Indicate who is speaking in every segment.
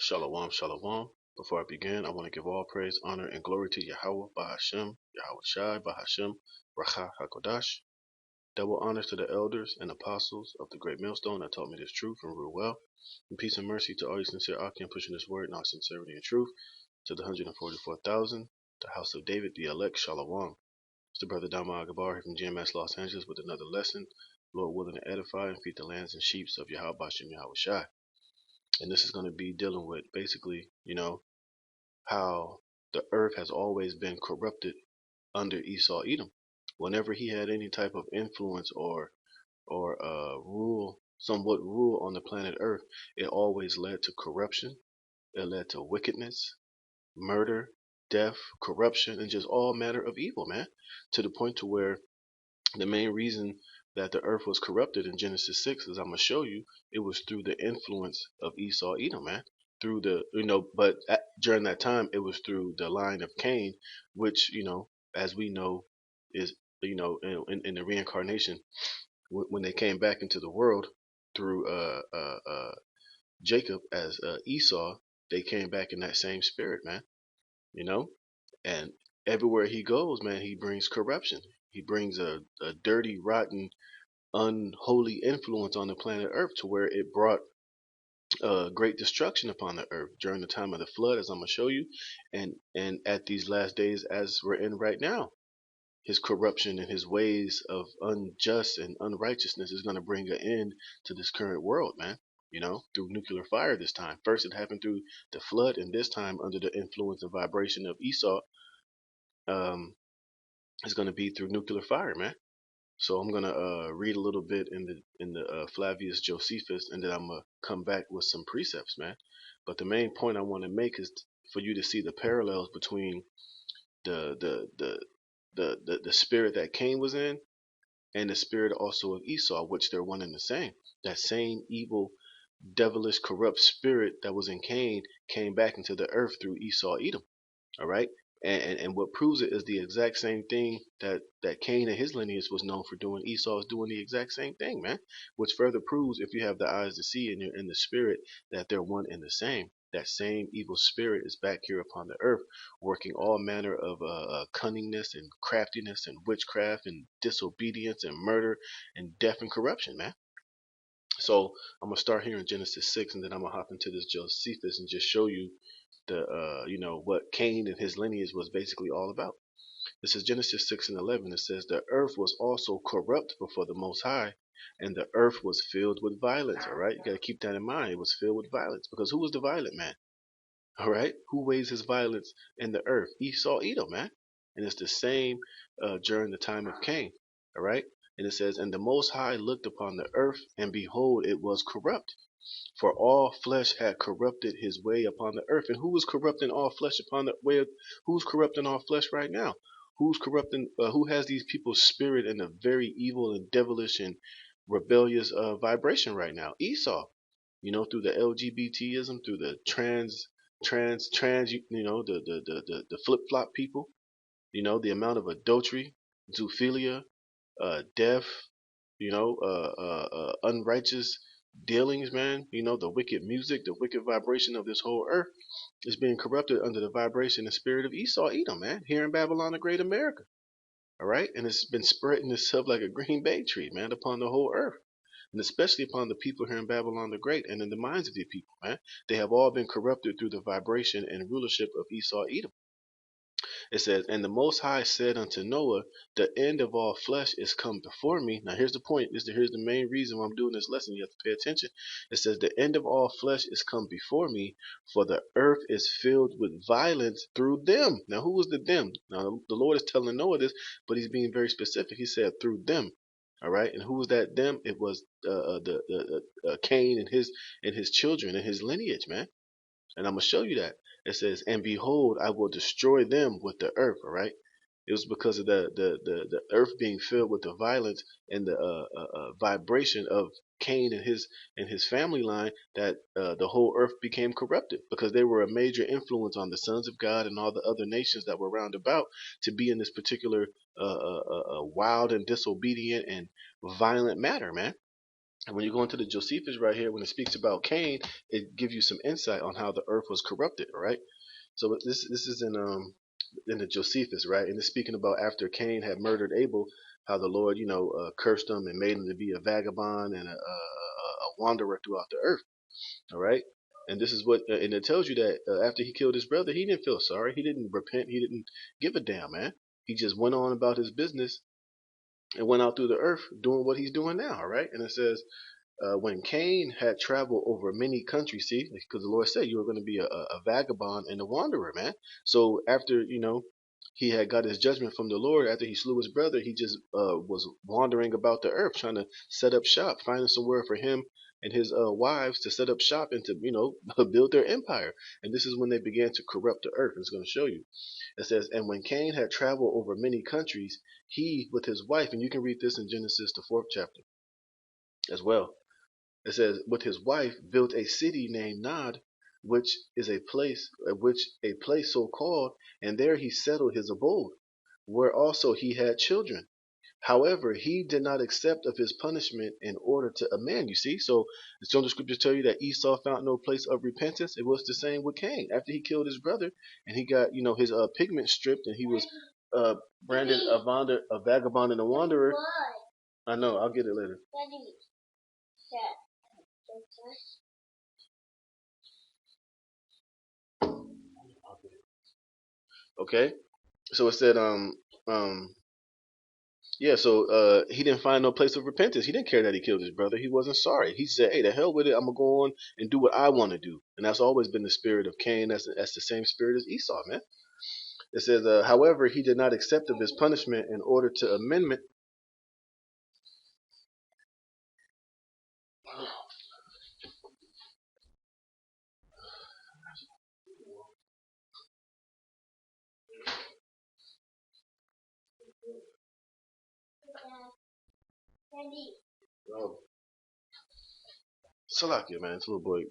Speaker 1: Shalom, shalom. Before I begin, I want to give all praise, honor, and glory to Yahweh, Bahashem, Yahweh Shai, Bahashem, Racha HaKodash. Double honors to the elders and apostles of the great millstone that taught me this truth and rule well. And peace and mercy to all you sincere Akim pushing this word in all sincerity and truth. To the 144,000, the house of David, the elect, shalom. It's the brother Dama Agabar here from GMS Los Angeles with another lesson. Lord willing to edify and feed the lambs and sheep of Yahweh Bashem, Yahweh Shai. And this is going to be dealing with basically, how the earth has always been corrupted under Esau Edom. Whenever he had any type of influence or somewhat rule on the planet Earth, it always led to corruption. It led to wickedness, murder, death, corruption, and just all manner of evil, man. To the point to where the main reason that the earth was corrupted in Genesis 6, as I'm gonna show you, it was through the influence of Esau Edom, man. Through the during that time it was through the line of Cain, which as we know is in the reincarnation when they came back into the world through Jacob as Esau, they came back in that same spirit, man. You know, and everywhere he goes, man, he brings corruption. He brings a dirty, rotten, unholy influence on the planet Earth to where it brought great destruction upon the earth during the time of the flood, as I'm gonna show you, and at these last days as we're in right now. His corruption and his ways of unjust and unrighteousness is gonna bring an end to this current world, man. Through nuclear fire this time. First it happened through the flood, and this time under the influence and vibration of Esau, um, it's gonna be through nuclear fire, man. So I'm gonna read a little bit in the Flavius Josephus, and then I'm gonna come back with some precepts, man. But the main point I want to make is for you to see the parallels between the the the the spirit that Cain was in and the spirit also of Esau, which they're one and the same. That same evil, devilish, corrupt spirit that was in Cain came back into the earth through Esau Edom. All right. And what proves it is the exact same thing that Cain and his lineage was known for doing. Esau is doing the exact same thing, man. Which further proves, if you have the eyes to see and you're in the spirit, that they're one and the same. That same evil spirit is back here upon the earth, working all manner of cunningness and craftiness and witchcraft and disobedience and murder and death and corruption, man. So I'm gonna start here in Genesis 6, and then I'm gonna hop into this Josephus and just show you the what Cain and his lineage was basically all about. This is Genesis 6 and 11. It says the earth was also corrupt before the Most High, and the earth was filled with violence. All right, you got to keep that in mind. It was filled with violence because who was the violent man? All right, who weighs his violence in the earth? Esau, Edom, man, and it's the same during the time of Cain. All right, and it says, and the Most High looked upon the earth, and behold, it was corrupt. For all flesh had corrupted his way upon the earth. And who is corrupting all flesh upon the way? Who's corrupting all flesh right now? Who's corrupting? Who has these people's spirit in a very evil and devilish and rebellious vibration right now? Esau. Through the LGBTism, through the trans. The flip flop people. The amount of adultery, zoophilia, death. Unrighteous dealings, man. The wicked music, the wicked vibration of this whole earth is being corrupted under the vibration and spirit of Esau Edom, man, here in Babylon the Great America. All right, and it's been spreading itself like a green bay tree, man, upon the whole earth, and especially upon the people here in Babylon the Great and in the minds of the people, man. They have all been corrupted through the vibration and rulership of Esau Edom. It says, and the Most High said unto Noah, the end of all flesh is come before me. Now here's the point. Here's the main reason why I'm doing this lesson. You have to pay attention. It says, the end of all flesh is come before me, for the earth is filled with violence through them. Now who was the them? Now the Lord is telling Noah this, but he's being very specific. He said through them. All right, and who was that them? It was Cain and his children and his lineage, man. And I'm gonna show you that. It says, and behold, I will destroy them with the earth. All right. It was because of the earth being filled with the violence and the vibration of Cain and his family line that the whole earth became corrupted because they were a major influence on the sons of God and all the other nations that were round about to be in this particular wild and disobedient and violent matter, man. And when you go into the Josephus right here, when it speaks about Cain, it gives you some insight on how the earth was corrupted, all right? So this is in the Josephus, right? And it's speaking about after Cain had murdered Abel, how the Lord, cursed him and made him to be a vagabond and a wanderer throughout the earth, all right? And this is what, and it tells you that after he killed his brother, he didn't feel sorry, he didn't repent, he didn't give a damn, man. He just went on about his business and went out through the earth doing what he's doing now, all right? And it says when Cain had traveled over many countries, see, because the Lord said you were going to be a vagabond and a wanderer, man. So after, he had got his judgment from the Lord after he slew his brother, he just was wandering about the earth trying to set up shop, finding somewhere for him and his wives to set up shop and to, build their empire. And this is when they began to corrupt the earth. It's going to show you. It says, and when Cain had traveled over many countries, he with his wife, and you can read this in Genesis, the 4th chapter as well. It says, with his wife built a city named Nod, which a place so called, and there he settled his abode, where also he had children. However, he did not accept of his punishment in order to amend. You see, so don't the scriptures tell you that Esau found no place of repentance? It was the same with Cain. After he killed his brother, and he got his pigment stripped, and he was branded a vagabond and a wanderer. I know. I'll get it later. Okay, so it said yeah, so he didn't find no place of repentance. He didn't care that he killed his brother. He wasn't sorry. He said, "Hey, the hell with it. I'm gonna go on and do what I want to do." And that's always been the spirit of Cain. That's the same spirit as Esau, man. It says, however, he did not accept of his punishment in order to amendment. Oh, Salakia, man, this little boy,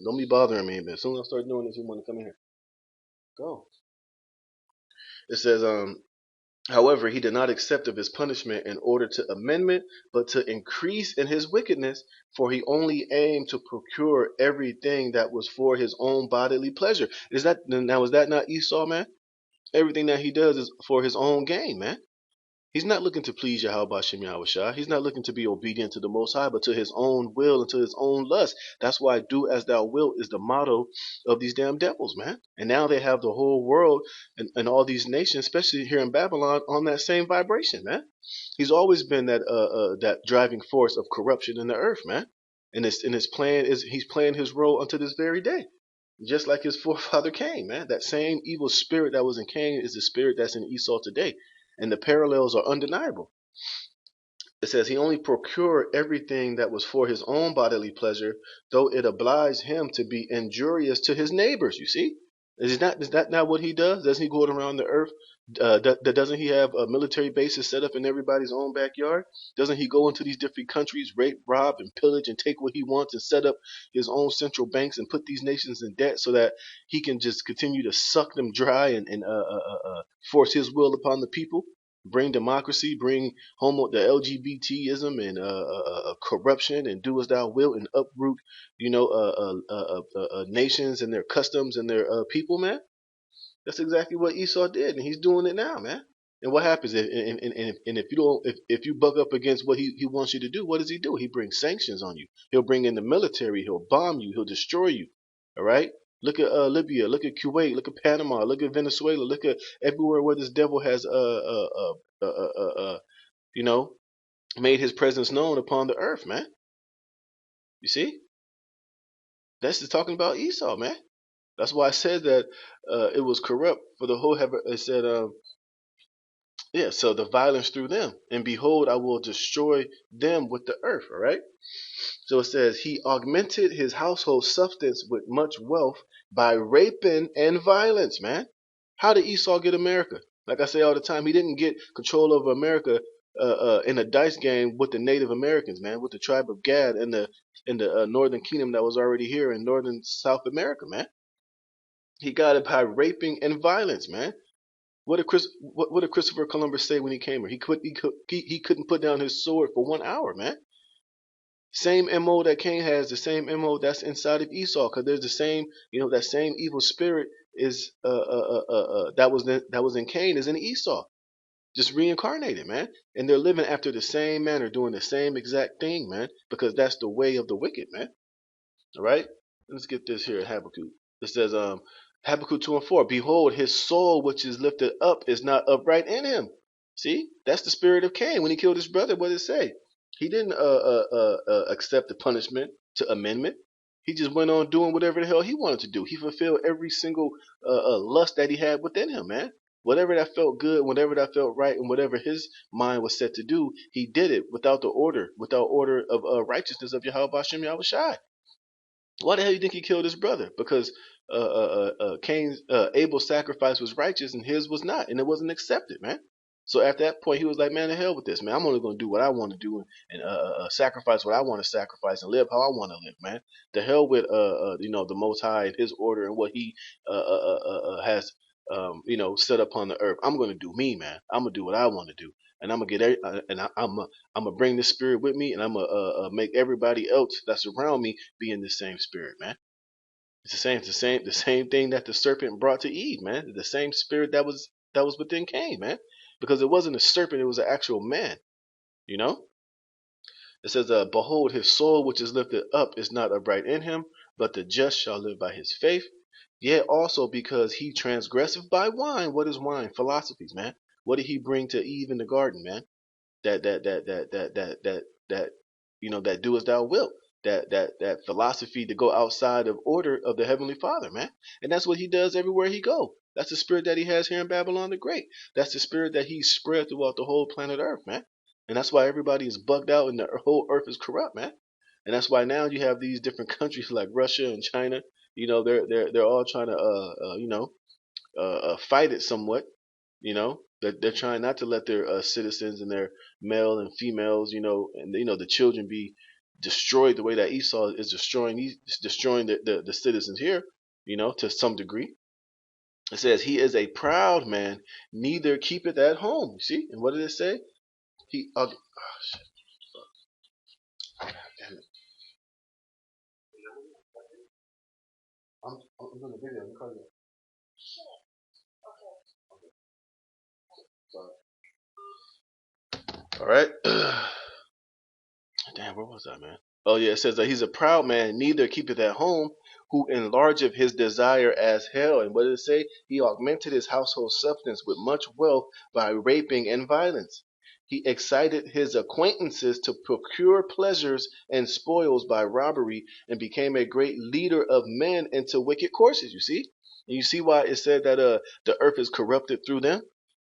Speaker 1: don't be bothering me, man. As soon as I start doing this, you want to come in here. Go. It says, however, he did not accept of his punishment in order to amendment, but to increase in his wickedness, for he only aimed to procure everything that was for his own bodily pleasure. Is that not Esau, man? Everything that he does is for his own gain, man. He's not looking to please Yahweh Shem Yahushua. He's not looking to be obedient to the Most High, but to his own will and to his own lust. That's why "do as thou wilt" is the motto of these damn devils, man. And now they have the whole world and all these nations, especially here in Babylon, on that same vibration, man. He's always been that driving force of corruption in the earth, man. And his plan is he's playing his role unto this very day. Just like his forefather Cain, man. That same evil spirit that was in Cain is the spirit that's in Esau today. And the parallels are undeniable. It says he only procured everything that was for his own bodily pleasure, though it obliged him to be injurious to his neighbors. You see, is that not what he does? Doesn't he go around the earth? Doesn't he have military bases set up in everybody's own backyard? Doesn't he go into these different countries, rape, rob, and pillage, and take what he wants, and set up his own central banks and put these nations in debt so that he can just continue to suck them dry and force his will upon the people? Bring democracy, bring the LGBTism and corruption, and do as thou wilt, and uproot, nations and their customs and their people, man. That's exactly what Esau did, and he's doing it now, man. And what happens if you don't if you buck up against what he wants you to do? What does he do? He brings sanctions on you. He'll bring in the military. He'll bomb you. He'll destroy you. All right. Look at Libya. Look at Kuwait. Look at Panama. Look at Venezuela. Look at everywhere where this devil has you know made his presence known upon the earth, man. You see, that's just talking about Esau, man. That's why I said that it was corrupt for the whole heaven. It said, yeah, so the violence through them. And behold, I will destroy them with the earth, all right? So it says, he augmented his household substance with much wealth by raping and violence, man. How did Esau get America? Like I say all the time, he didn't get control over America in a dice game with the Native Americans, man, with the tribe of Gad and the northern kingdom that was already here in northern South America, man. He got it by raping and violence, man. What did Christopher Columbus say when he came here? He couldn't put down his sword for 1 hour, man. Same MO that Cain has, the same MO that's inside of Esau, because there's the same, that same evil spirit is that was in Cain is in Esau, just reincarnated, man. And they're living after the same manner, doing the same exact thing, man, because that's the way of the wicked, man. All right, let's get this here, Habakkuk. It says, Habakkuk 2:4. Behold, his soul which is lifted up is not upright in him. See, that's the spirit of Cain when he killed his brother. What did it say? He didn't accept the punishment to amendment. He just went on doing whatever the hell he wanted to do. He fulfilled every single lust that he had within him, man. Whatever that felt good, whatever that felt right, and whatever his mind was set to do, he did it without order of righteousness of Yahweh Bashem Yahweh Shai. Why the hell you think he killed his brother? Because Cain's Abel's sacrifice was righteous and his was not, and it wasn't accepted, man. So at that point, he was like, "Man, the hell with this, man. I'm only going to do what I want to do and sacrifice what I want to sacrifice and live how I want to live, man. The hell with the Most High and His order and what He has set upon the earth. I'm going to do me, man. I'm gonna do what I want to do, and I'm gonna I'm gonna bring this spirit with me, and I'm gonna make everybody else that's around me be in the same spirit, man. It's the same thing that the serpent brought to Eve, man. The same spirit that was within Cain, man. Because it wasn't a serpent, it was an actual man. You know? It says, behold, his soul which is lifted up is not upright in him, but the just shall live by his faith. Yet also because he transgresseth by wine. What is wine? Philosophies, man. What did he bring to Eve in the garden, man? That do as thou wilt, that philosophy to go outside of order of the heavenly Father, man. And that's what he does everywhere he go. That's the spirit that he has here in Babylon the Great. That's the spirit that he spread throughout the whole planet Earth, man. And that's why everybody is bugged out and the whole earth is corrupt, man. And that's why now you have these different countries like Russia and China. They're all trying to fight it somewhat. They're trying not to let their citizens and their male and females, and the children be destroyed the way that Esau is destroying the citizens here, to some degree. It says he is a proud man, neither keepeth at home. You see, and what did it say? Shit. Damn it. I'm doing a video. I'm calling you. All right. Damn, where was I, man? Oh yeah, it says that he's a proud man, neither keepeth at home, who enlargeth his desire as hell. And what did it say? He augmented his household substance with much wealth by raping and violence. He excited his acquaintances to procure pleasures and spoils by robbery, and became a great leader of men into wicked courses. You see? And you see why it said that the earth is corrupted through them?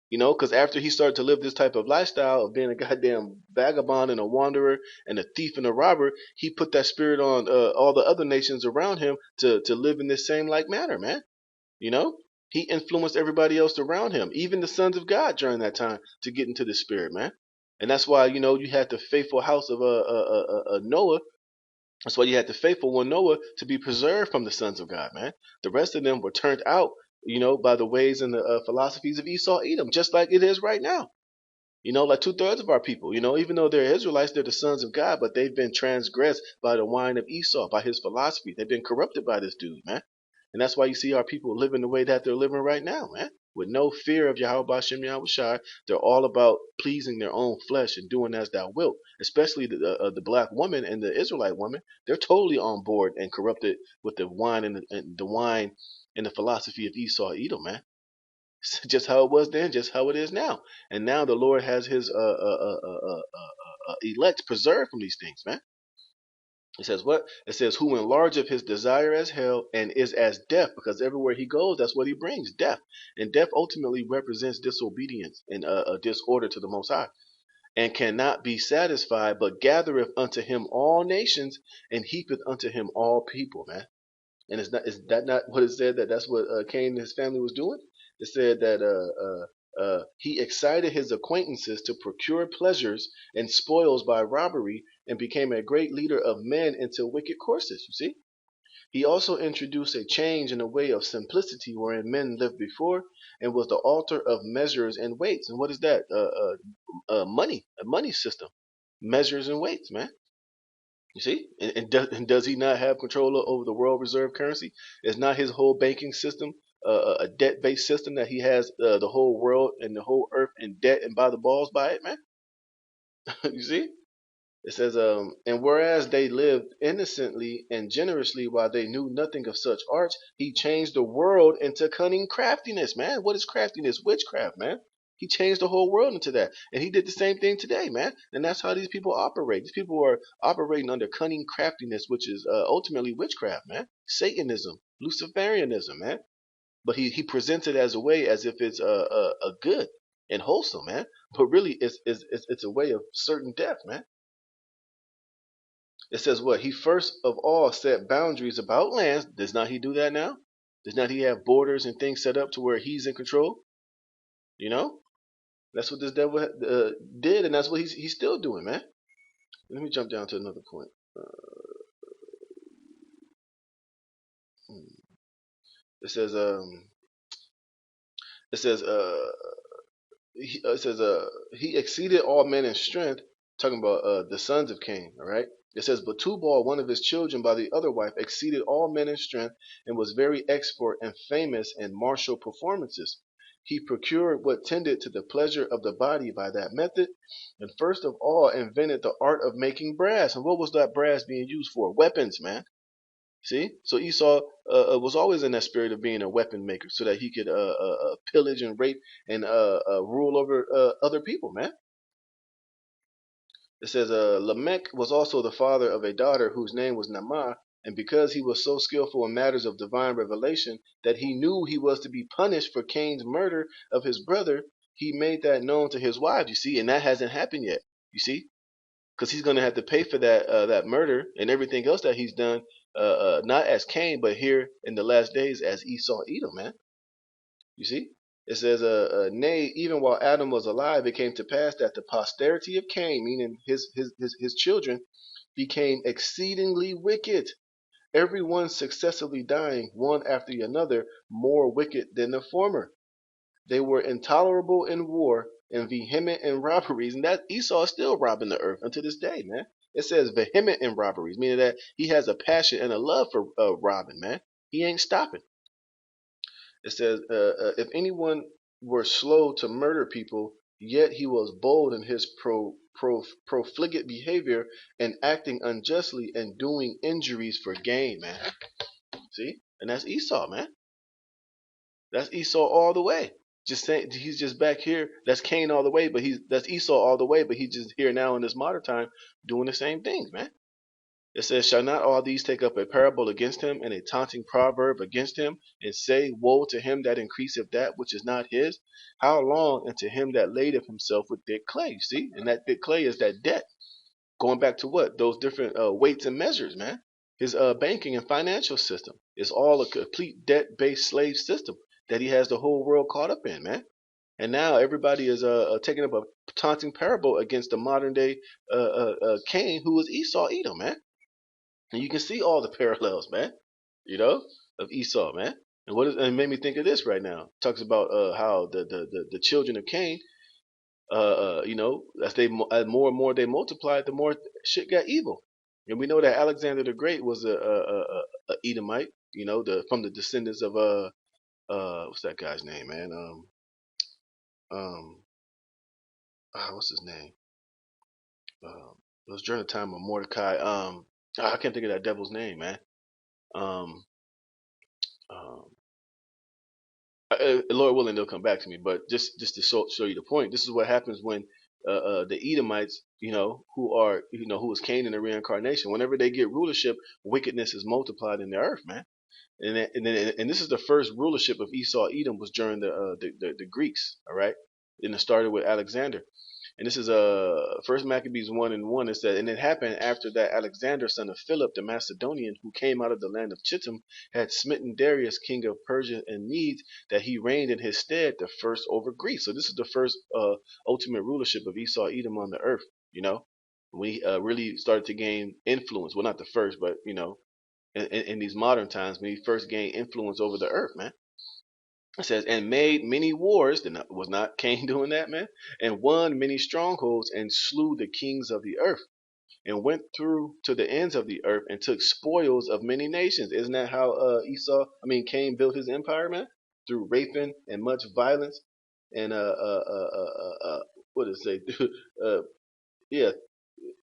Speaker 1: Because after he started to live this type of lifestyle of being a goddamn vagabond and a wanderer and a thief and a robber, he put that spirit on all the other nations around him to live in this same like manner, man. You know, he influenced everybody else around him, even the sons of God during that time, to get into the spirit, man. And that's why you had the faithful house of Noah. That's why you had the faithful one Noah to be preserved from the sons of God, man. The rest of them were turned out, by the ways and the philosophies of Esau, Edom, just like it is right now. Like 2/3 of our people, even though they're Israelites, they're the sons of God, but they've been transgressed by the wine of Esau, by his philosophy. They've been corrupted by this dude, man. And that's why you see our people living the way that they're living right now, man. With no fear of Yahweh Bashem Yahweh Shai. They're all about pleasing their own flesh and doing as thou wilt. Especially the black woman and the Israelite woman. They're totally on board and corrupted with the wine and the wine and the philosophy of Esau Edom, man. Just how it was then, just how it is now. And now the Lord has his elect preserved from these things, man. It says what? It says, who enlargeth his desire as hell and is as death, because everywhere he goes, that's what he brings, death. And death ultimately represents disobedience and a disorder to the Most High, and cannot be satisfied, but gathereth unto him all nations and heapeth unto him all people, man. And is that not what it said that's what Cain and his family was doing? It said that he excited his acquaintances to procure pleasures and spoils by robbery, and became a great leader of men into wicked courses. You see, he also introduced a change in the way of simplicity wherein men lived before, and was the author of measures and weights. And what is that? Money, a money system, measures and weights, man. You see, and does he not have control over the world reserve currency? Is not his whole banking system a debt-based system that he has the whole world and the whole earth in debt and by the balls by it, man? You see? It says, and whereas they lived innocently and generously while they knew nothing of such arts, he changed the world into cunning craftiness, man. What is craftiness? Witchcraft, man. He changed the whole world into that. And he did the same thing today, man. And that's how these people operate. These people are operating under cunning craftiness, which is ultimately witchcraft, man. Satanism, Luciferianism, man. But he presents it as a way as if it's a good and wholesome, man. But really, it's a way of certain death, man. It says what? He first of all set boundaries about lands. Does not he do that now? Does not he have borders and things set up to where he's in control? You know? That's what this devil did, and that's what he's still doing, man. Let me jump down to another point. It says, it says, it says, he exceeded all men in strength. Talking about the sons of Cain. All right. It says, but Tubal, one of his children by the other wife, exceeded all men in strength and was very expert and famous in martial performances. He procured what tended to the pleasure of the body by that method, and first of all invented the art of making brass. And what was that brass being used for? Weapons, man. See, so Esau was always in that spirit of being a weapon maker, so that he could pillage and rape and rule over other people, man. It says, Lamech was also the father of a daughter whose name was Naamah, and because he was so skillful in matters of divine revelation that he knew he was to be punished for Cain's murder of his brother, he made that known to his wives. You see, and that hasn't happened yet. You see, because he's going to have to pay for that murder and everything else that he's done, not as Cain, but here in the last days as Esau Edom, man. You see? It says, nay, even while Adam was alive, it came to pass that the posterity of Cain, meaning his children, became exceedingly wicked, every one successively dying, one after another, more wicked than the former. They were intolerable in war and vehement in robberies, and that Esau is still robbing the earth unto this day, man. It says vehement in robberies, meaning that he has a passion and a love for robbing, man. He ain't stopping. It says, if anyone were slow to murder people, yet he was bold in his profligate behavior and acting unjustly and doing injuries for gain, man. See? And that's Esau, man. That's Esau all the way. Just saying, he's just back here. That's Cain all the way, but that's Esau all the way, but he's just here now in this modern time doing the same things, man. It says, shall not all these take up a parable against him and a taunting proverb against him, and say, woe to him that increaseth that which is not his? How long unto him that ladeth himself with thick clay? You see? And that thick clay is that debt. Going back to what? Those different weights and measures, man. His banking and financial system is all a complete debt-based slave system that he has the whole world caught up in, man. And now everybody is taking up a taunting parable against the modern day Cain, who was Esau Edom, man. And you can see all the parallels, man, you know, of Esau, man. And it made me think of this right now. It talks about how the children of Cain, as more and more they multiplied, the more shit got evil. And we know that Alexander the Great was a Edomite, from the descendants of what's that guy's name, man? Um, what's his name? It was during the time of Mordecai. I can't think of that devil's name, man. Um, um, Lord willing, they'll come back to me. But just to show you the point, this is what happens when the Edomites, who is Cain in the reincarnation. Whenever they get rulership, wickedness is multiplied in the earth, man. And this is the first rulership of Esau Edom was during the Greeks. All right, and it started with Alexander. And this is First Maccabees 1:1. It said, and it happened after that Alexander, son of Philip the Macedonian, who came out of the land of Chittim, had smitten Darius, king of Persia and Medes, that he reigned in his stead the first over Greece. So this is the first ultimate rulership of Esau Edom on the earth. When he really started to gain influence. Well, not the first, but in these modern times, when he first gained influence over the earth, man. It says, and made many wars. Was not Cain doing that, man? And won many strongholds and slew the kings of the earth. and went through to the ends of the earth and took spoils of many nations. Isn't that how Cain built his empire, man? Through raping and much violence and what does it say? Yeah,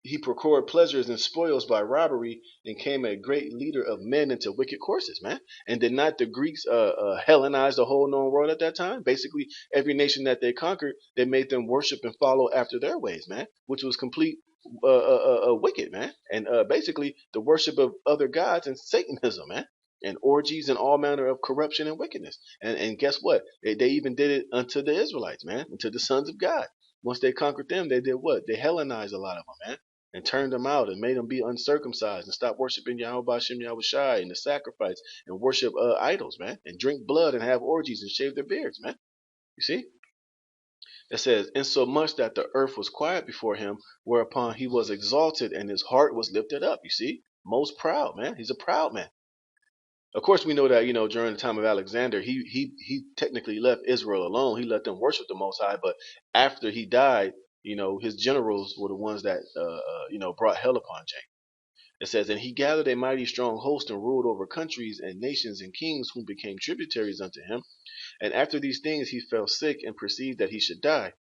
Speaker 1: he procured pleasures and spoils by robbery and came a great leader of men into wicked courses, man. And did not the Greeks Hellenize the whole known world at that time? Basically, every nation that they conquered, they made them worship and follow after their ways, man, which was complete wicked, man. And basically, the worship of other gods and Satanism, man. And orgies and all manner of corruption and wickedness. And guess what? They even did it unto the Israelites, man, unto the sons of God. Once they conquered them, they did what? They Hellenized a lot of them, man, and turned them out and made them be uncircumcised and stop worshiping Yahweh Shem Yahweh Shai and the sacrifice and worship idols, man, and drink blood and have orgies and shave their beards, man. You see? It says, insomuch that the earth was quiet before him, whereupon he was exalted and his heart was lifted up. You see? Most proud, man. He's a proud man. Of course, we know that, during the time of Alexander, he technically left Israel alone. He let them worship the Most High, but after he died, his generals were the ones that, brought hell upon Jacob. It says, and he gathered a mighty strong host and ruled over countries and nations and kings whom became tributaries unto him. And after these things he fell sick and perceived that he should die.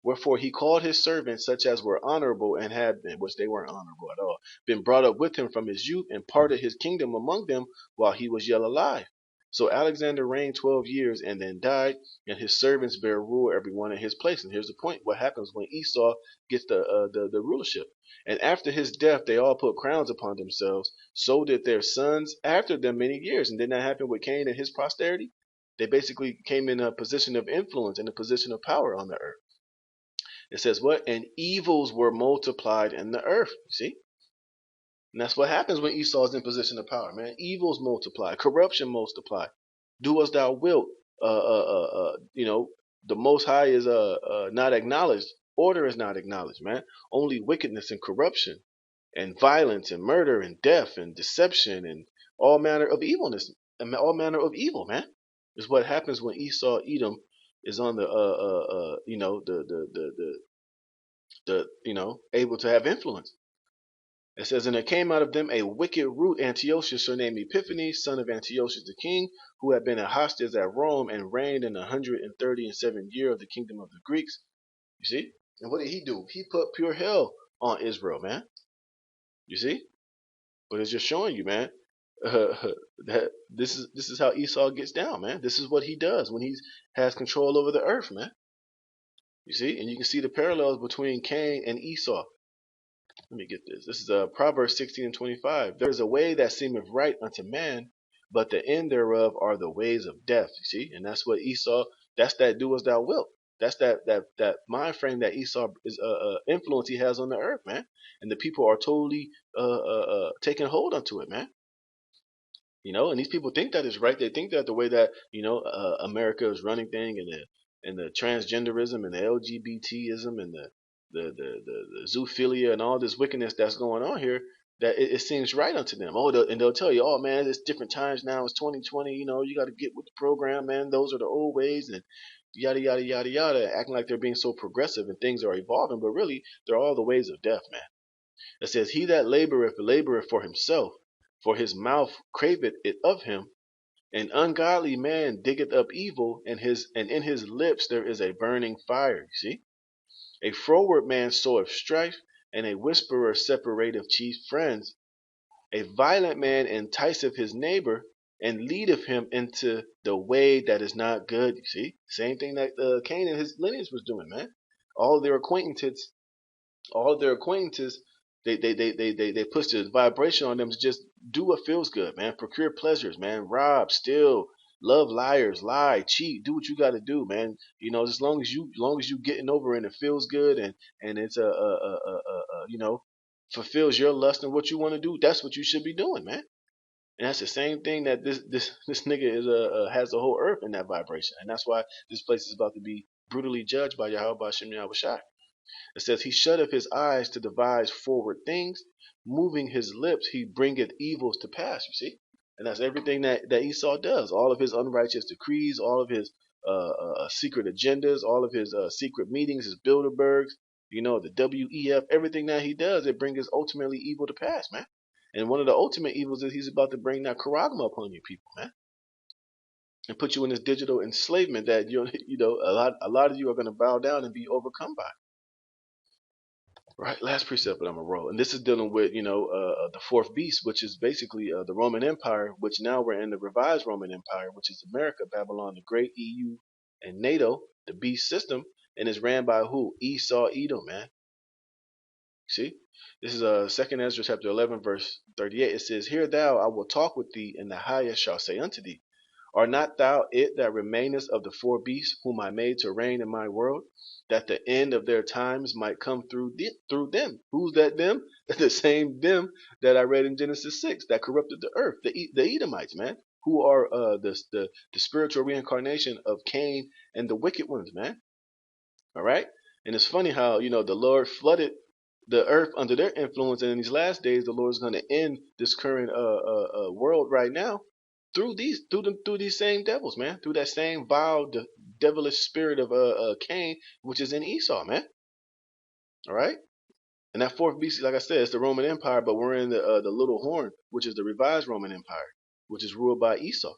Speaker 1: Wherefore he called his servants, such as were honorable and had been, which they weren't honorable at all, been brought up with him from his youth, and parted his kingdom among them while he was yet alive. So Alexander reigned 12 years and then died, and his servants bare rule every one in his place. And here's the point: what happens when Esau gets the rulership? And after his death, they all put crowns upon themselves. So did their sons after them many years. And didn't that happen with Cain and his posterity? They basically came in a position of influence and a position of power on the earth. It says what? And evils were multiplied in the earth. You see? And that's what happens when Esau is in position of power, man. Evils multiply, corruption multiply. Do as thou wilt. The Most High is not acknowledged. Order is not acknowledged, man. Only wickedness and corruption and violence and murder and death and deception and all manner of evilness and all manner of evil, man, is what happens when Esau Edom is on the able to have influence. It says, and there came out of them a wicked root, Antiochus, surnamed Epiphanes, son of Antiochus the king, who had been a hostage at Rome and reigned in 137th year of the kingdom of the Greeks. You see? And what did he do? He put pure hell on Israel, man. You see? But it's just showing you, man, that this is how Esau gets down, man. This is what he does when he has control over the earth, man. You see? And you can see the parallels between Cain and Esau. Let me get this. This is Proverbs 16:25. There is a way that seemeth right unto man, but the end thereof are the ways of death. You see? And that's what Esau, that's that do as thou wilt. That's that mind frame that Esau is influence he has on the earth, man. And the people are totally taking hold onto it, man. And these people think that is right. They think that the way that America is running thing, and the transgenderism and the LGBTism and the zoophilia and all this wickedness that's going on here, that it seems right unto them. And they'll tell you, oh man, it's different times now. It's 2020. You got to get with the program, man. Those are the old ways, and yada yada yada yada, acting like they're being so progressive and things are evolving, but really they're all the ways of death, man. It says, he that laboreth for himself, for his mouth craveth it of him. An ungodly man diggeth up evil, and in his lips there is a burning fire. You see? A froward man soweth strife, and a whisperer separateth chief friends. A violent man enticeth his neighbor, and leadeth him into the way that is not good. You see? Same thing that Cain and his lineage was doing, man. All their acquaintances, they push this vibration on them to just do what feels good, man. Procure pleasures, man. Rob, steal, love liars, lie, cheat. Do what you got to do, man. As long as you getting over and it feels good, and it's fulfills your lust and what you want to do. That's what you should be doing, man. And that's the same thing that this nigga is has the whole earth in that vibration, and that's why this place is about to be brutally judged by Yahweh Shem Yahweh Shai. It says, he shutteth his eyes to devise forward things, moving his lips, he bringeth evils to pass. You see? And that's everything that Esau does. All of his unrighteous decrees, all of his secret agendas, all of his secret meetings, his Bilderbergs, The WEF, everything that he does, it brings his ultimately evil to pass, man. And one of the ultimate evils is he's about to bring that charagma upon you people, man, and put you in this digital enslavement that a lot of you are going to bow down and be overcome by. Right, last precept that I'm gonna roll, and this is dealing with the fourth beast, which is basically the Roman Empire, which now we're in the revised Roman Empire, which is America, Babylon the Great, EU, and NATO, the beast system, and is ran by who? Esau, Edom, man. See, this is Second Ezra chapter 11, verse 38. It says, "Hear thou, I will talk with thee, and the highest shall say unto thee, Art not thou it that remainest of the four beasts whom I made to reign in my world, that the end of their times might come through them?" Who's that them? The same them that I read in Genesis 6 that corrupted the earth, the Edomites, man, who are the spiritual reincarnation of Cain and the wicked ones, man. All right, and it's funny how the Lord flooded the earth under their influence, and in these last days, the Lord is going to end this current world right now through these same devils, man, through that same vile, devilish spirit of Cain, which is in Esau, man. All right, and that fourth beast, like I said, it's the Roman Empire, but we're in the little horn, which is the revised Roman Empire, which is ruled by Esau.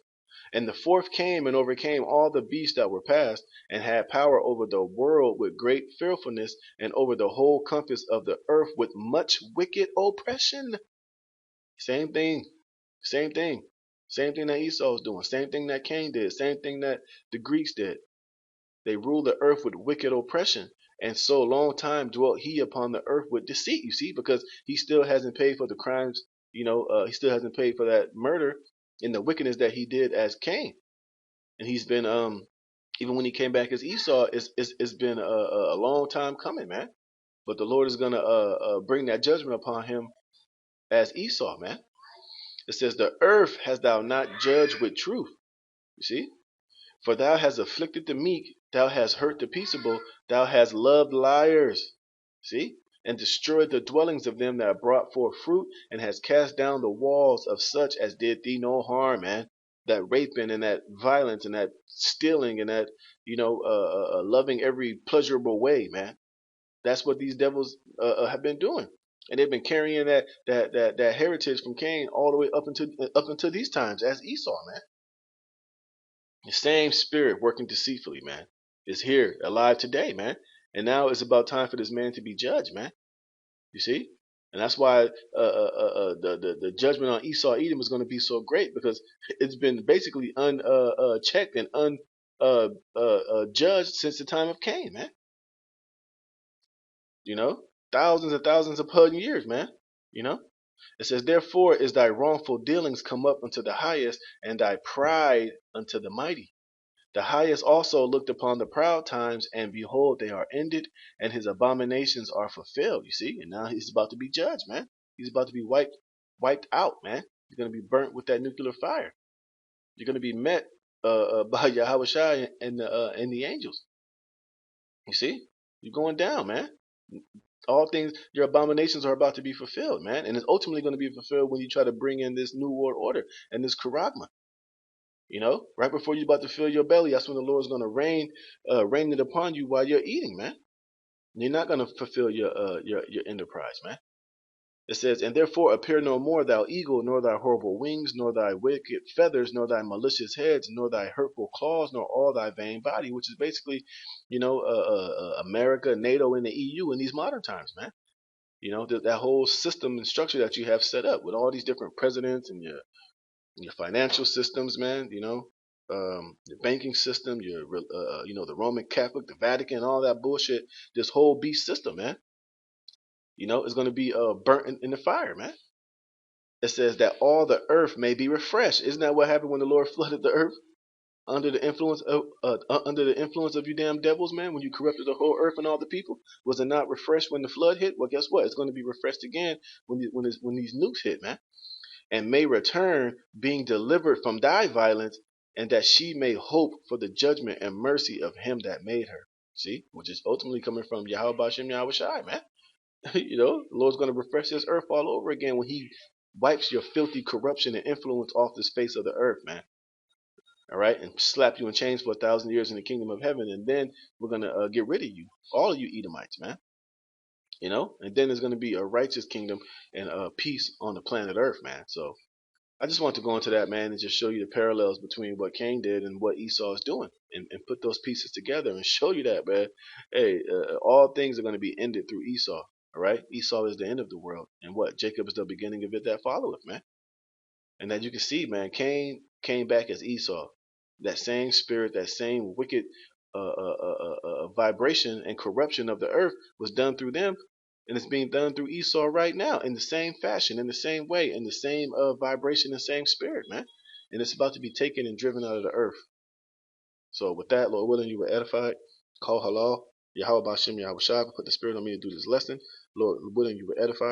Speaker 1: And the fourth came and overcame all the beasts that were past, and had power over the world with great fearfulness, and over the whole compass of the earth with much wicked oppression. Same thing, same thing, same thing that Esau was doing, same thing that Cain did, same thing that the Greeks did. They ruled the earth with wicked oppression, and so long time dwelt he upon the earth with deceit. You see, because he still hasn't paid for the crimes. He still hasn't paid for that murder and the wickedness that he did as Cain. And he's been even when he came back as Esau, it's been a long time coming, man. But the Lord is gonna bring that judgment upon him as Esau, man. It says, "The earth hast thou not judged with truth." You see, for thou hast afflicted the meek, thou hast hurt the peaceable, thou hast loved liars. See, and destroyed the dwellings of them that brought forth fruit, and hast cast down the walls of such as did thee no harm, man. That raping and that violence and that stealing and that loving every pleasurable way, man. That's what these devils have been doing, and they've been carrying that heritage from Cain all the way up until these times as Esau, man. The same spirit working deceitfully, man, is here alive today, man. And now it's about time for this man to be judged, man. You see, and that's why the judgment on Esau Edom is going to be so great, because it's been basically unchecked and judged since the time of Cain, man. Thousands and thousands upon years, man. You know, it says, "Therefore is thy wrongful dealings come up unto the highest, and thy pride unto the mighty. The highest also looked upon the proud times, and behold, they are ended, and his abominations are fulfilled." You see, and now he's about to be judged, man. He's about to be wiped out, man. He's going to be burnt with that nuclear fire. You're going to be met by Yahweh Shai and the angels. You see, you're going down, man. All things, your abominations are about to be fulfilled, man, and it's ultimately going to be fulfilled when you try to bring in this new world order and this charagma. Right before you're about to fill your belly, that's when the Lord's going to rain it upon you while you're eating, man. You're not going to fulfill your enterprise, man. It says, "And therefore appear no more, thou eagle, nor thy horrible wings, nor thy wicked feathers, nor thy malicious heads, nor thy hurtful claws, nor all thy vain body," which is basically, America, NATO, and the EU in these modern times, man. That whole system and structure that you have set up with all these different presidents and your financial systems, man. Your banking system, the Roman Catholic, the Vatican, all that bullshit. This whole beast system, man. Is going to be burnt in the fire, man. It says that all the earth may be refreshed. Isn't that what happened when the Lord flooded the earth under the influence of you damn devils, man? When you corrupted the whole earth and all the people, was it not refreshed when the flood hit? Well, guess what? It's going to be refreshed again when these nukes hit, man. "And may return, being delivered from thy violence, and that she may hope for the judgment and mercy of him that made her." See, which is ultimately coming from Yahweh Bashem Yahweh Shai, man. The Lord's going to refresh this earth all over again when he wipes your filthy corruption and influence off this face of the earth, man. All right, and slap you in chains for 1,000 years in the kingdom of heaven, and then we're going to get rid of you, all of you Edomites, man. you know, and then there's going to be a righteous kingdom and peace on the planet Earth, man. So I just want to go into that, man, and just show you the parallels between what Cain did and what Esau is doing, and put those pieces together and show you that, man. Hey, all things are going to be ended through Esau. All right, Esau is the end of the world, and what Jacob is the beginning of it that followeth, man. And as you can see, man, Cain came back as Esau. That same spirit, that same wicked vibration and corruption of the earth was done through them, and it's being done through Esau right now in the same fashion, in the same way, in the same vibration and same spirit, man. And it's about to be taken and driven out of the earth. So with that, Lord willing, you were edified. Call halal. Yahweh Bashem Yahweh Shai, put the spirit on me to do this lesson. Lord willing, you were edified.